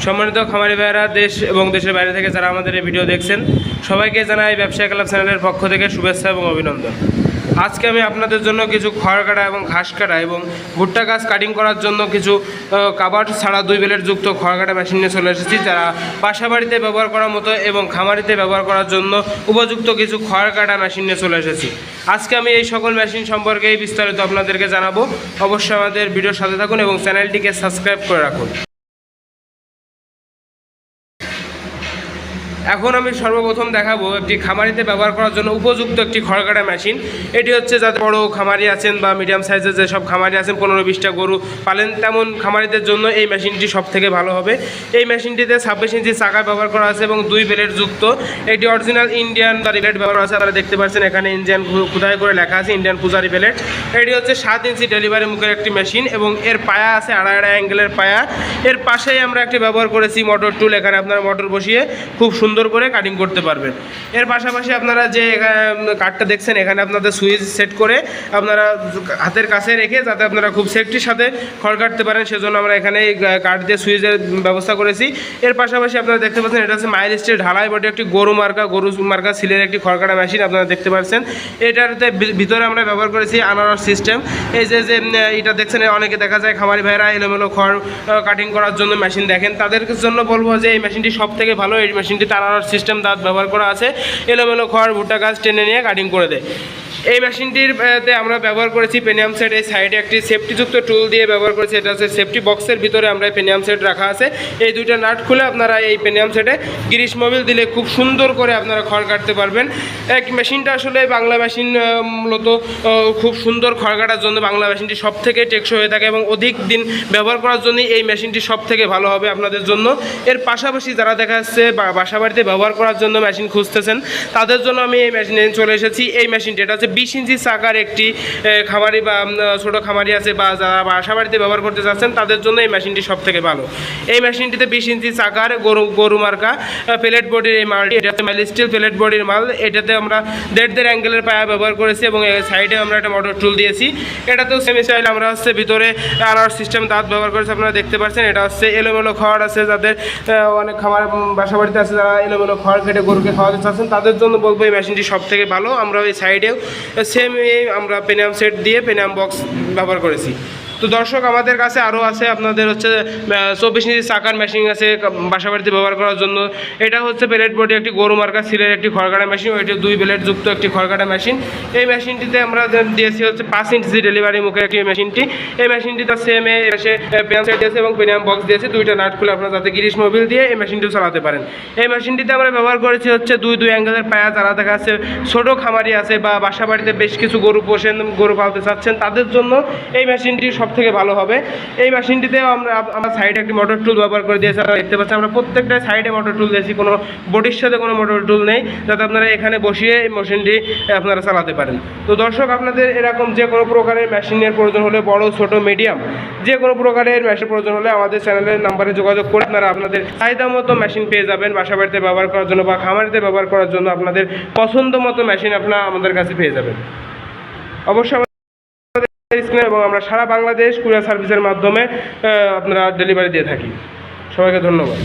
সম্মানিত খামারি ভাইয়েরা, দেশ এবং দেশের বাইরে থেকে যারা আমাদের এই ভিডিও দেখছেন, সবাইকে জানাই ব্যবসায় ক্লাব চ্যানেলের পক্ষ থেকে শুভেচ্ছা এবং অভিনন্দন। আজকে আমি আপনাদের জন্য কিছু খড় কাটা এবং ঘাস কাটা এবং ভুট্টা গাছ কাটিং করার জন্য কিছু কাভার ছাড়া 2 ব্লেড যুক্ত খড় কাটা মেশিন নিয়ে চলে এসেছি, যারা বাসাবাড়িতে ব্যবহার করার মতো এবং খামারিতে ব্যবহার করার জন্য উপযুক্ত কিছু খড় কাটা মেশিন নিয়ে চলে এসেছি। আজকে আমি এই সকল মেশিন সম্পর্কে বিস্তারিত আপনাদেরকে জানাবো। অবশ্যই আমাদের ভিডিওর সাথে থাকুন এবং চ্যানেলটিকে সাবস্ক্রাইব করে রাখুন। এখন আমি সর্বপ্রথম দেখাবো একটি খামারিতে ব্যবহার করার জন্য উপযুক্ত একটি খড় কাটা মেশিন। এটি হচ্ছে যাদের বড় খামারি আছেন বা মিডিয়াম সাইজের যেসব খামারি আছেন, 15-20টা গরু পালেন, তেমন খামারিদের জন্য এই মেশিনটি সব থেকে ভালো হবে। এই মেশিনটিতে 26 ইঞ্চি চাকা ব্যবহার করা আছে এবং 2 ব্লেড যুক্ত। এটি অরিজিনাল ইন্ডিয়ান ব্লেড ব্যবহার আছে। আপনারা দেখতে পাচ্ছেন এখানে ইন্ডিয়ান খোদাই করে লেখা আছে ইন্ডিয়ান পূজারি ব্লেড। এটি হচ্ছে 7 ইঞ্চি ডেলিভারি মুখের একটি মেশিন এবং এর পায়া আছে 2.5 অ্যাঙ্গেলের পায়া। এর পাশেই আমরা একটি ব্যবহার করেছি মোটর টুল। এখানে আপনারা মোটর বসিয়ে খুব সুন্দর করে কাটিং করতে পারবেন। এর পাশাপাশি আপনারা যে কাঠটা দেখছেন, এখানে আপনাদের সুইচ সেট করে আপনারা হাতের কাছে রেখে যাতে আপনারা খুব সেফটির সাথে খড় কাটতে পারেন, সেজন্য আমরা এখানে কাঠ দিয়ে সুইচের ব্যবস্থা করেছি। এর পাশাপাশি আপনারা দেখতে পাচ্ছেন এটা হচ্ছে মাইল স্টিল ঢালাই বডি একটি গরু মার্কা সিলের একটি খড় কাটা মেশিন আপনারা দেখতে পাচ্ছেন। এটাতে ভিতরে আমরা ব্যবহার করেছি আনারস সিস্টেম। এই যে এটা দেখছেন, অনেকে দেখা যায় খামারি ভাইরা এলোমেলো খড় কাটিং করার জন্য মেশিন দেখেন, তাদের জন্য বলবো যে এই মেশিনটি সব থেকে ভালো। এই মেশিনটিতে আনারস সিস্টেম দাঁত ব্যবহার করা আছে, এলোমেলো খড় ভুট্টা গাছ টেনে নিয়ে কাটিং করে দেয়। এই মেশিনটিতে আমরা ব্যবহার করেছি পেনিয়াম সেট। এই সাইডে একটি সেফটিযুক্ত টুল দিয়ে ব্যবহার করেছি। এটা হচ্ছে সেফটি বক্সের ভিতরে আমরা পেনিয়াম সেট রাখা আছে। এই 2টা নাট খুলে আপনারা এই পেনিয়াম সেটে গ্রিস মোবিল দিলে খুব সুন্দর করে আপনারা খড় কাটতে পারবেন। এক মেশিনটা আসলে বাংলা মেশিন, মূলত খুব সুন্দর খড় কাটার জন্য বাংলা মেশিনটি সব থেকে টেকসই হয়ে থাকে এবং অধিক দিন ব্যবহার করার জন্য এই মেশিনটি সব থেকে ভালো হবে আপনাদের জন্য। এর পাশাপাশি যারা দেখা যাচ্ছে বাসাবাড়িতে ব্যবহার করার জন্য মেশিন খুঁজতেছেন, তাদের জন্য আমি এই মেশিন নিয়ে চলে এসেছি। এই মেশিনটি এটা হচ্ছে 20 ইঞ্চি চাকার একটি খামারি বা ছোটো খামারি আছে বা যারা বাসাবাড়িতে ব্যবহার করতে চাচ্ছেন, তাদের জন্য এই মেশিনটি সব থেকে ভালো। এই মেশিনটিতে 20 ইঞ্চি চাকার গরু মার্কা প্লেট বডির এই মালটি, এটা হচ্ছে মাইল স্টিল প্লেট বডির মাল। এটাতে আমরা 1.5 অ্যাঙ্গেলের পায়া ব্যবহার করেছি এবং সাইডে আমরা একটা মোটর টুল দিয়েছি। এটাতেও সেমি স্টাইল আমরা হচ্ছে ভিতরে আনার সিস্টেম দাঁত ব্যবহার করেছি। আপনারা দেখতে পাচ্ছেন এটা হচ্ছে এলোমেলো খড় আছে, যাদের অনেক খামার বাসাবাড়িতে আছে, যারা এলোমেলো খড় কেটে গরুকে খাওয়াতে চাচ্ছেন, তাদের জন্য বলবো এই মেশিনটি সব থেকে ভালো। আমরা ওই সাইডেও সেম আমরা পেনিয়াম সেট দিয়ে পেনিয়াম বক্স ব্যবহার করেছি। তো দর্শক, আমাদের কাছে আরও আছে আপনাদের হচ্ছে 24 ইঞ্চি চাকার মেশিন আছে বাসাবাড়িতে ব্যবহার করার জন্য। এটা হচ্ছে প্লেট বডি একটি গরু মার্কা সিলের একটি খড় কাটা মেশিন। ওইটি 2 ব্লেড যুক্ত একটি খড় কাটা মেশিন। এই মেশিনটিতে আমরা দিয়েছি হচ্ছে 5 ইঞ্চি ডেলিভারি মুখের একটি মেশিনটি। এই মেশিনটিতে সেম এসে পেনিয়াম সেট দিয়েছে এবং পেনিয়াম বক্স দিয়েছে। 2টা নাট খুলে আপনারা যাতে গ্রিস মোবিল দিয়ে এই মেশিনটিও চালাতে পারেন। এই মেশিনটিতে আমরা ব্যবহার করেছি হচ্ছে 2 অ্যাঙ্গেলের পায়া। যারা দেখা যাচ্ছে ছোটো খামারি আছে বা বাসাবাড়িতে বেশ কিছু গরু পোষেন, গরু পালতে চাচ্ছেন, তাদের জন্য এই মেশিনটি সব থেকে ভালো হবে। এই মেশিনটিতেও আমরা সাইডে একটি মোটর টুল ব্যবহার করে দিয়েছি। আপনারা দেখতে পাচ্ছেন আমরা প্রত্যেকটা সাইডে মোটর টুল দিয়েছি, কোনো বডির সাথে কোনো মোটর টুল নেই, যাতে আপনারা এখানে বসিয়ে এই মেশিনটি আপনারা চালাতে পারেন। তো দর্শক, আপনাদের এরকম যে কোনো প্রকারের মেশিনের প্রয়োজন হলে, বড় ছোট মিডিয়াম যে কোনো প্রকারের মেশিন প্রয়োজন হলে আমাদের চ্যানেলের নাম্বারে যোগাযোগ করে আপনারা আপনাদের চাহিদা মতো মেশিন পেয়ে যাবেন। বাসাবাড়িতে ব্যবহার করার জন্য বা খামারিতে ব্যবহার করার জন্য আপনাদের পছন্দ মতো মেশিন আপনারা আমাদের কাছে পেয়ে যাবেন। অবশ্যই এবং আমরা সারা বাংলাদেশ কুরিয়ার সার্ভিসের মাধ্যমে আপনারা ডেলিভারি দিয়ে থাকি। সবাইকে ধন্যবাদ।